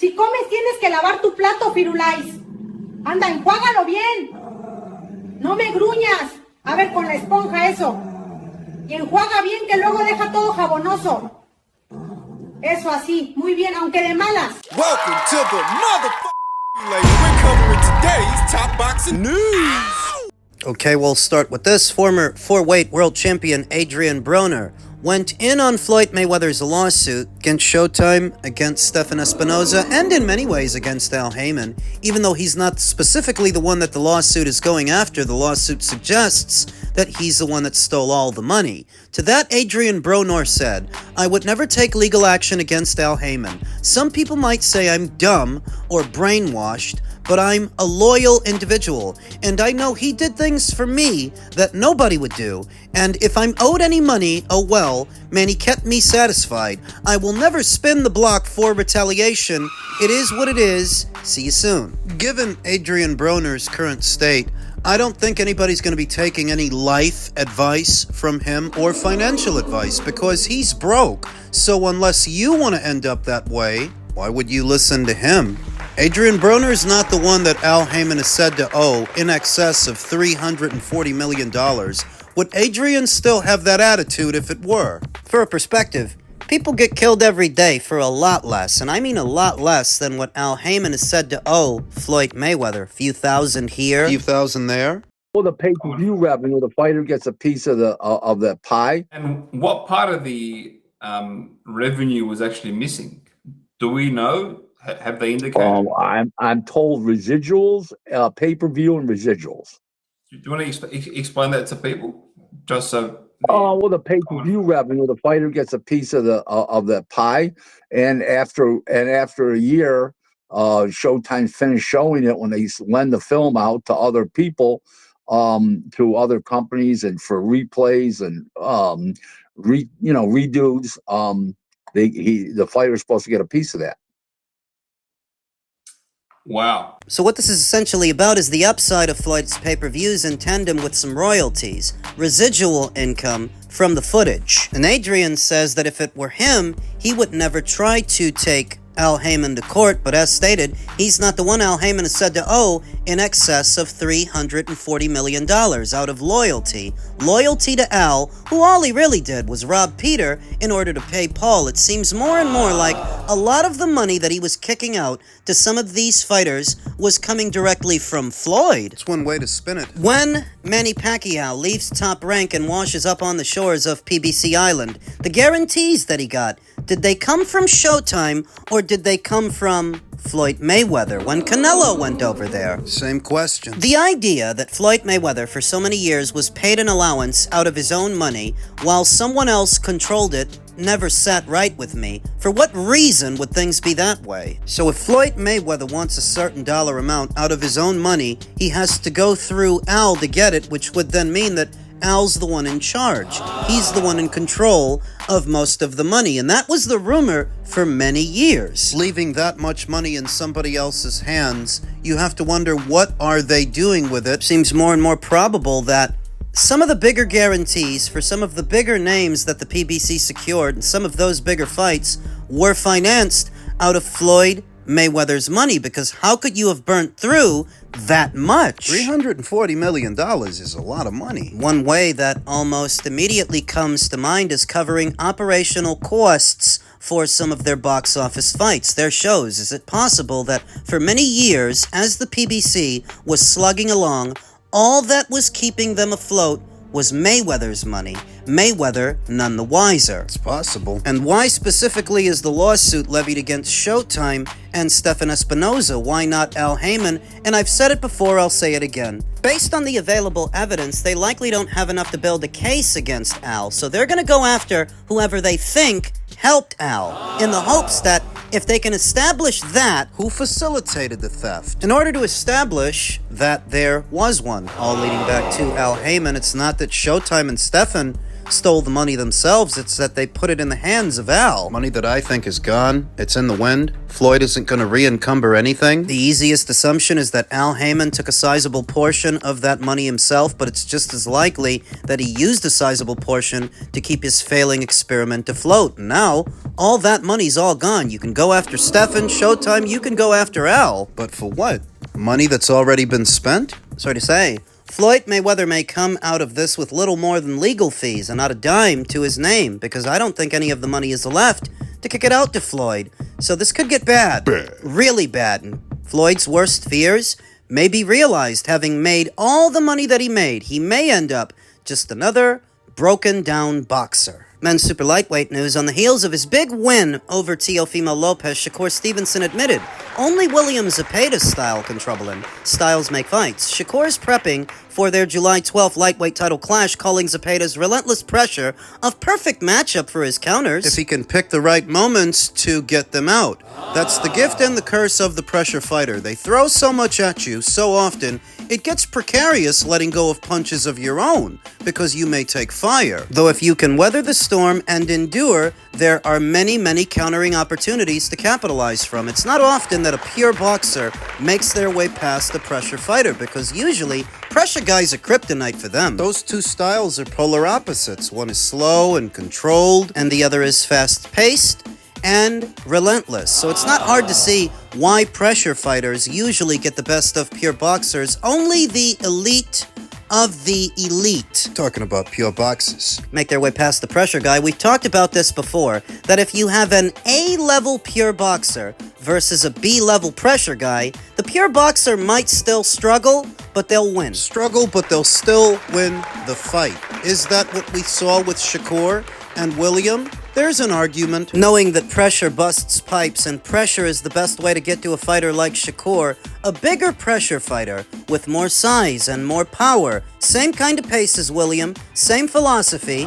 Si comes tienes que lavar tu plato, Firulais. Anda, enjuágalo bien. No me gruñas. A ver, con la esponja eso. Y enjuaga bien que luego deja todo jabonoso. Eso así, muy bien, aunque de malas. Welcome to the motherfucking we're covering today's top boxing news. Okay, we'll start with this. Former four-weight world champion Adrian Broner went in on Floyd Mayweather's lawsuit against Showtime, against Stephen Espinoza, and in many ways against Al Haymon. Even though he's not specifically the one that the lawsuit is going after, the lawsuit suggests that he's the one that stole all the money. To that, Adrian Broner said, "I would never take legal action against Al Haymon. Some people might say I'm dumb or brainwashed, but I'm a loyal individual, and I know he did things for me that nobody would do, and if I'm owed any money, oh well, man, he kept me satisfied. I will never spin the block for retaliation. It is what it is. See you soon." Given Adrian Broner's current state, I don't think anybody's going to be taking any life advice from him or financial advice because he's broke. So unless you want to end up that way, why would you listen to him? Adrian Broner is not the one that Al Haymon is said to owe in excess of $340 million. Would Adrian still have that attitude if it were? For a perspective, people get killed every day for a lot less, and I mean a lot less than what Al Haymon is said to owe Floyd Mayweather. A few thousand here, a few thousand there. Well, the pay-per-view revenue, the fighter gets a piece of the pie. And what part of the revenue was actually missing? Do we know? Have they indicated? I'm told residuals, pay-per-view, and residuals. Do you want to explain that to people, just so? Well, the pay-per-view revenue, the fighter gets a piece of the pie, and after a year, Showtime finished showing it when they lend the film out to other people, to other companies, and for replays and redos. The fighter's supposed to get a piece of that. Wow. So what this is essentially about is the upside of Floyd's pay-per-views in tandem with some royalties, residual income from the footage. And Adrian says that if it were him, he would never try to take Al Haymon to court, but as stated, he's not the one Al Haymon is said to owe in excess of $340 million out of loyalty. Loyalty to Al, who all he really did was rob Peter in order to pay Paul. It seems more and more like a lot of the money that he was kicking out to some of these fighters was coming directly from Floyd. It's one way to spin it. When Manny Pacquiao leaves Top Rank and washes up on the shores of PBC Island, the guarantees that he got, did they come from Showtime or did they come from Floyd Mayweather when Canelo went over there? Same question. The idea that Floyd Mayweather for so many years was paid an allowance out of his own money while someone else controlled it never sat right with me. For what reason would things be that way? So if Floyd Mayweather wants a certain dollar amount out of his own money, he has to go through Al to get it, which would then mean that Al's the one in charge. He's the one in control of most of the money, and that was the rumor for many years. Leaving that much money in somebody else's hands, you have to wonder what are they doing with it. Seems more and more probable that some of the bigger guarantees for some of the bigger names that the PBC secured, and some of those bigger fights, were financed out of Floyd Mayweather's money, because how could you have burnt through that much? $340 million is a lot of money. One way that almost immediately comes to mind is covering operational costs for some of their box office fights, their shows. Is it possible that for many years, as the PBC was slugging along, all that was keeping them afloat was Mayweather's money? Mayweather none the wiser. It's possible. And why specifically is the lawsuit levied against Showtime and Stephen Espinoza? Why not Al Haymon? And I've said it before, I'll say it again. Based on the available evidence, they likely don't have enough to build a case against Al, so they're going to go after whoever they think helped Al, in the hopes that if they can establish that, who facilitated the theft? In order to establish that there was one, all leading back to Al Haymon, it's not that Showtime and Stephen stole the money themselves. It's that they put it in the hands of Al. Money that I think is gone. It's in the wind. Floyd isn't going to re-encumber anything. The easiest assumption is that Al Heyman took a sizable portion of that money himself, but it's just as likely that he used a sizable portion to keep his failing experiment afloat. And now, all that money's all gone. You can go after Stefan, Showtime, you can go after Al. But for what? Money that's already been spent? Sorry to say, Floyd Mayweather may come out of this with little more than legal fees and not a dime to his name, because I don't think any of the money is left to kick it out to Floyd. So this could get bad. Really bad. And Floyd's worst fears may be realized. Having made all the money that he made, he may end up just another broken down boxer. Men's super lightweight news. On the heels of his big win over Teofimo Lopez, Shakur Stevenson admitted only William Zepeda's style can trouble him. Styles make fights. Shakur is prepping for their July 12th lightweight title clash, calling Zepeda's relentless pressure a perfect matchup for his counters. If he can pick the right moments to get them out. That's the gift and the curse of the pressure fighter. They throw so much at you so often, it gets precarious letting go of punches of your own, because you may take fire. Though if you can weather the storm and endure, there are many, many countering opportunities to capitalize from. It's not often that a pure boxer makes their way past a pressure fighter, because usually pressure guys are kryptonite for them. Those two styles are polar opposites. One is slow and controlled, and the other is fast-paced and relentless. So it's not hard to see why pressure fighters usually get the best of pure boxers. Only the elite of the elite, talking about pure boxers, make their way past the pressure guy. We've talked about this before, that if you have an A-level pure boxer versus a B-level pressure guy, the pure boxer might still struggle, but they'll win. Struggle, but they'll still win the fight. Is that what we saw with Shakur and William? There's an argument. Knowing that pressure busts pipes and pressure is the best way to get to a fighter like Shakur, a bigger pressure fighter with more size and more power, same kind of pace as William, same philosophy.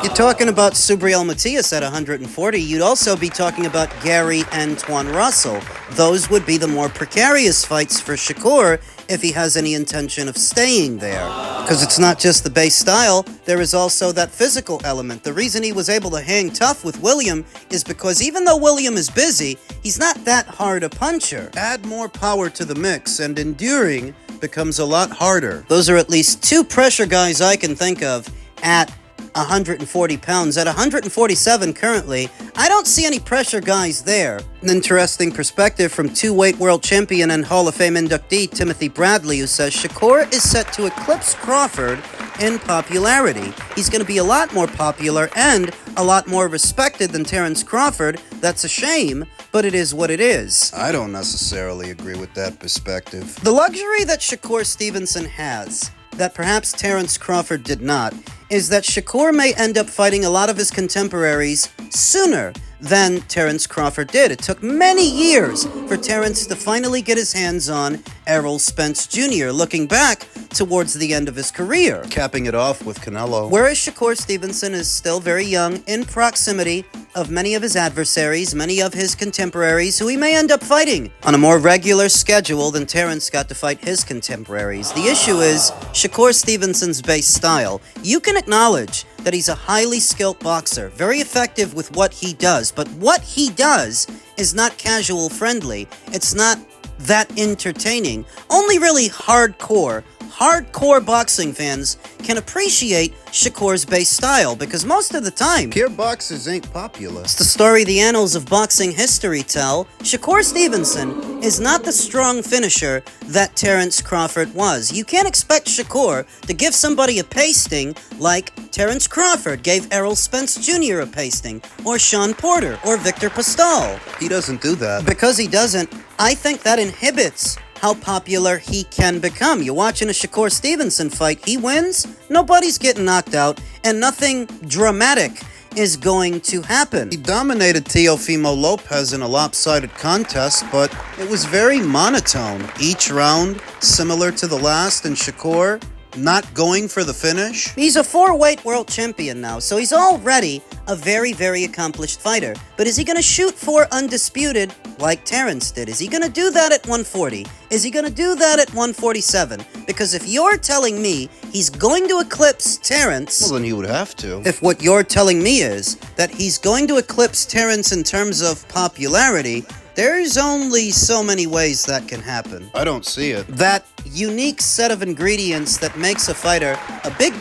You're talking about Subriel Matias at 140, you'd also be talking about Gary Antoine Russell. Those would be the more precarious fights for Shakur if he has any intention of staying there. Because it's not just the base style, there is also that physical element. The reason he was able to hang tough with William is because even though William is busy, he's not that hard a puncher. Add more power to the mix, and enduring becomes a lot harder. Those are at least two pressure guys I can think of at 140 pounds. At 147 currently, I don't see any pressure guys there. An interesting perspective from two-weight world champion and Hall of Fame inductee Timothy Bradley, who says Shakur is set to eclipse Crawford in popularity. He's going to be a lot more popular and a lot more respected than Terence Crawford. That's a shame, but it is what it is. I don't necessarily agree with that perspective. The luxury that Shakur Stevenson has, that perhaps Terence Crawford did not, is that Shakur may end up fighting a lot of his contemporaries sooner than Terence Crawford did. It took many years for Terence to finally get his hands on Errol Spence Jr., looking back towards the end of his career, capping it off with Canelo. Whereas Shakur Stevenson is still very young, in proximity of many of his adversaries, many of his contemporaries, who he may end up fighting on a more regular schedule than Terence got to fight his contemporaries. The issue is Shakur Stevenson's base style. You can acknowledge that he's a highly skilled boxer, very effective with what he does, but what he does is not casual friendly. It's not that entertaining. Only really hardcore boxing fans can appreciate Shakur's base style, because most of the time, pure boxers ain't popular. It's the story the annals of boxing history tell. Shakur Stevenson is not the strong finisher that Terence Crawford was. You can't expect Shakur to give somebody a pasting like Terence Crawford gave Errol Spence Jr. a pasting, or Sean Porter, or Victor Postol. He doesn't do that. Because he doesn't, I think that inhibits how popular he can become. You're watching a Shakur Stevenson fight, he wins, nobody's getting knocked out, and nothing dramatic is going to happen. He dominated Teofimo Lopez in a lopsided contest, but it was very monotone. Each round similar to the last, and Shakur not going for the finish. He's a 4-weight world champion now, so he's already a very, very accomplished fighter. But is he going to shoot for undisputed? like Terrence did? Is he gonna do that at 140? Is he gonna do that at 147? Because if you're telling me he's going to eclipse Terrence... Well, then he would have to. If what you're telling me is that he's going to eclipse Terrence in terms of popularity, there's only so many ways that can happen. I don't see it. That unique set of ingredients that makes a fighter a big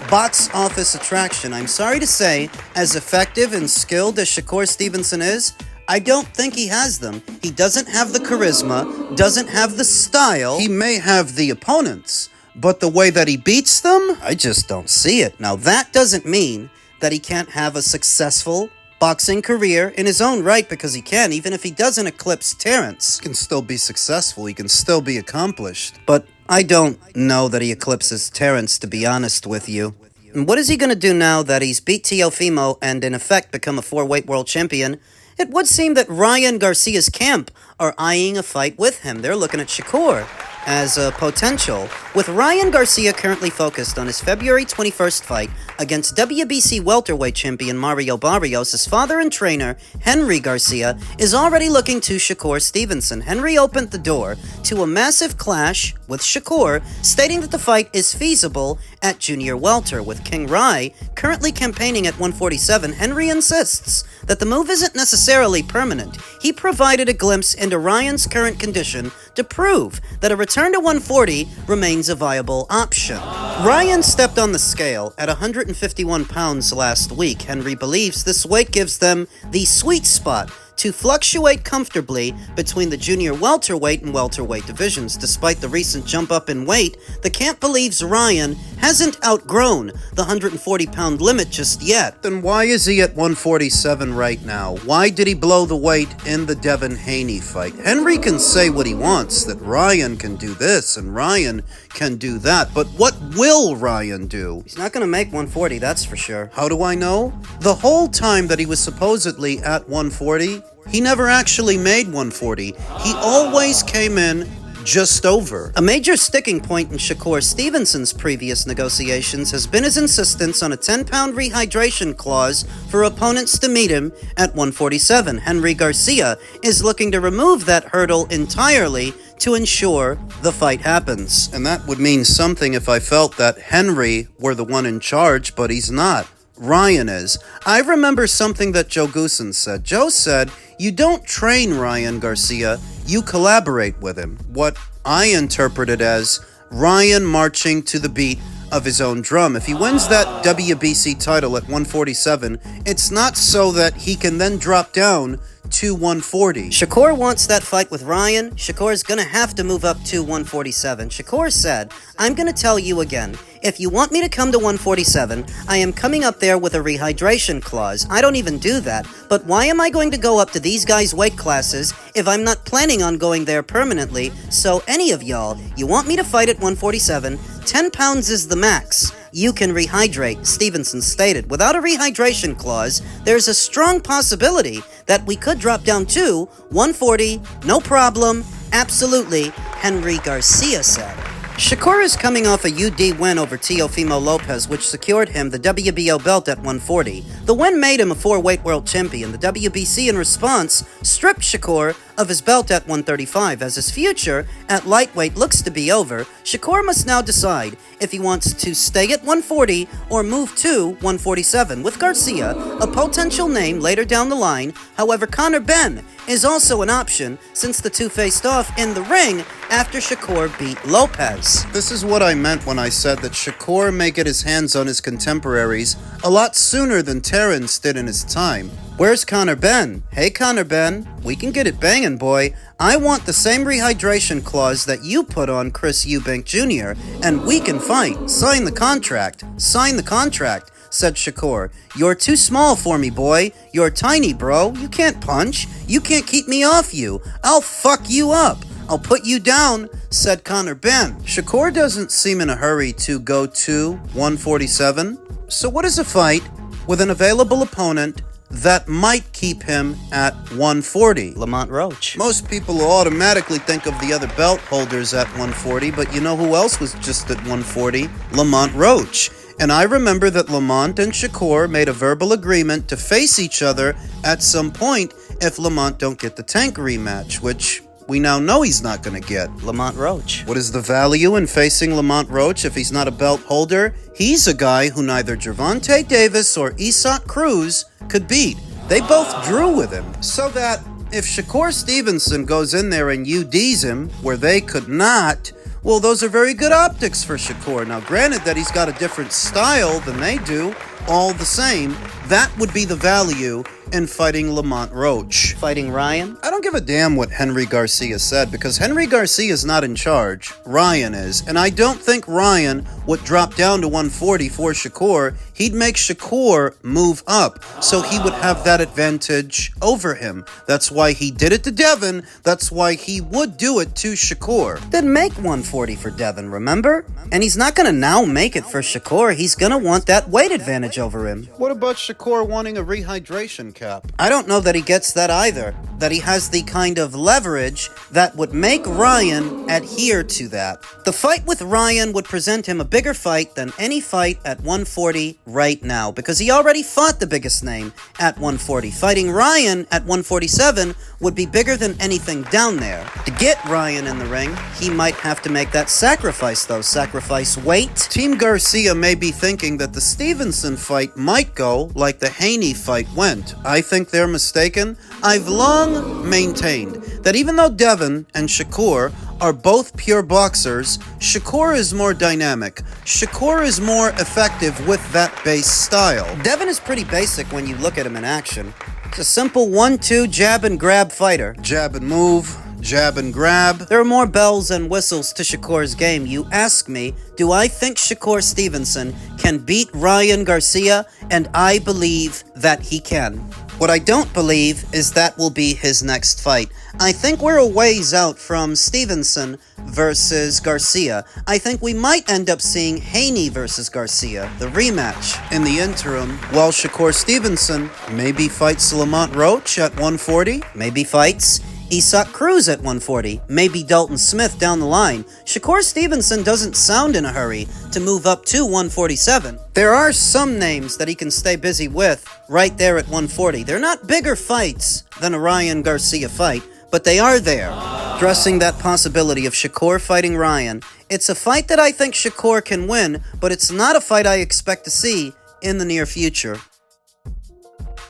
box office attraction. I'm sorry to say, as effective and skilled as Shakur Stevenson is, I don't think he has them. He doesn't have the charisma, doesn't have the style. He may have the opponents, but the way that he beats them? I just don't see it. Now, that doesn't mean that he can't have a successful boxing career in his own right, because he can, even if he doesn't eclipse Terrence. He can still be successful. He can still be accomplished. But I don't know that he eclipses Terrence, to be honest with you. And what is he going to do now that he's beat Teofimo and, in effect, become a 4-weight world champion? It would seem that Ryan Garcia's camp are eyeing a fight with him. They're looking at Shakur as a potential, with Ryan Garcia currently focused on his February 21st fight against WBC welterweight champion Mario Barrios. His father and trainer, Henry Garcia, is already looking to Shakur Stevenson. Henry opened the door to a massive clash with Shakur, stating that the fight is feasible at junior welter. With King Rai currently campaigning at 147, Henry insists that the move isn't necessarily permanent. He provided a glimpse into Ryan's current condition to prove that a return to 140 remains a viable option. Ryan stepped on the scale at 151 pounds last week. Henry believes this weight gives them the sweet spot to fluctuate comfortably between the junior welterweight and welterweight divisions. Despite the recent jump up in weight, the camp believes Ryan hasn't outgrown the 140-pound limit just yet. Then why is he at 147 right now? Why did he blow the weight in the Devin Haney fight? Henry can say what he wants, that Ryan can do this and Ryan can do that, but what will Ryan do? He's not going to make 140, that's for sure. How do I know? The whole time that he was supposedly at 140, he never actually made 140. He always came in just over. A major sticking point in Shakur Stevenson's previous negotiations has been his insistence on a 10-pound rehydration clause for opponents to meet him at 147. Henry Garcia is looking to remove that hurdle entirely to ensure the fight happens. And that would mean something if I felt that Henry were the one in charge, but he's not. Ryan is. I remember something that Joe Goosen said. Joe said, you don't train Ryan Garcia, you collaborate with him. What I interpreted as Ryan marching to the beat of his own drum. If he wins that WBC title at 147, it's not so that he can then drop down to 140. Shakur wants that fight with Ryan. Shakur is going to have to move up to 147. Shakur said, I'm going to tell you again, if you want me to come to 147, I am coming up there with a rehydration clause. I don't even do that. But why am I going to go up to these guys' weight classes if I'm not planning on going there permanently? So any of y'all, you want me to fight at 147, 10 pounds is the max. You can rehydrate, Stevenson stated. Without a rehydration clause, there's a strong possibility that we could drop down to 140, no problem, absolutely, Henry Garcia said. Shakur is coming off a UD win over Teofimo Lopez, which secured him the WBO belt at 140. The win made him a 4-weight world champion. The WBC, in response, stripped Shakur of his belt at 135. As his future at lightweight looks to be over, Shakur must now decide if he wants to stay at 140 or move to 147. With Garcia, a potential name later down the line, however, Conor Benn is also an option since the two faced off in the ring after Shakur beat Lopez. This is what I meant when I said that Shakur may get his hands on his contemporaries a lot sooner than Terrence did in his time. Where's Conor Benn? Hey Conor Benn, we can get it banging, boy. I want the same rehydration clause that you put on Chris Eubank Jr., and we can fight. Sign the contract. Sign the contract, said Shakur. You're too small for me, boy. You're tiny, bro. You can't punch. You can't keep me off you. I'll fuck you up. I'll put you down, said Conor Benn. Shakur doesn't seem in a hurry to go to 147. So what is a fight with an available opponent that might keep him at 140? Lamont Roach. Most people will automatically think of the other belt holders at 140, but you know who else was just at 140? Lamont Roach. And I remember that Lamont and Shakur made a verbal agreement to face each other at some point if Lamont don't get the Tank rematch, which we now know he's not going to get. Lamont Roach. What is the value in facing Lamont Roach if he's not a belt holder? He's a guy who neither Gervonta Davis or Isaac Cruz could beat. They both drew with him. So that if Shakur Stevenson goes in there and UDs him where they could not, well, those are very good optics for Shakur. Now, granted that he's got a different style than they do, all the same, that would be the value in fighting Lamont Roach. Fighting Ryan? I don't give a damn what Henry Garcia said, because Henry Garcia is not in charge. Ryan is. And I don't think Ryan would drop down to 140 for Shakur. He'd make Shakur move up, so he would have that advantage over him. That's why he did it to Devin. That's why he would do it to Shakur. Didn't make 140 for Devin, remember? And he's not going to now make it for Shakur. He's going to want that weight advantage over him. What about Shakur wanting a rehydration cap? I don't know that he gets that either. That he has the kind of leverage that would make Ryan adhere to that. The fight with Ryan would present him a bigger fight than any fight at 140 right now, because he already fought the biggest name at 140. Fighting Ryan at 147 would be bigger than anything down there. To get Ryan in the ring, he might have to make that sacrifice, though. Sacrifice weight. Team Garcia may be thinking that the Stevenson fight might go like the Haney fight went. I think they're mistaken. I've long maintained that even though Devin and Shakur are both pure boxers, Shakur is more dynamic. Shakur is more effective with that base style. Devin is pretty basic when you look at him in action. It's a simple 1-2 jab and grab fighter. Jab and move, jab and grab. There are more bells and whistles to Shakur's game. You ask me, do I think Shakur Stevenson can beat Ryan Garcia? And I believe that he can. What I don't believe is that will be his next fight. I think we're a ways out from Stevenson versus Garcia. I think we might end up seeing Haney versus Garcia, the rematch. In the interim, while Shakur Stevenson maybe fights Lamont Roach at 140, maybe fights Isaac Cruz at 140, maybe Dalton Smith down the line. Shakur Stevenson doesn't sound in a hurry to move up to 147. There are some names that he can stay busy with right there at 140. They're not bigger fights than a Ryan Garcia fight, but they are there. Addressing that possibility of Shakur fighting Ryan, it's a fight that I think Shakur can win, but it's not a fight I expect to see in the near future.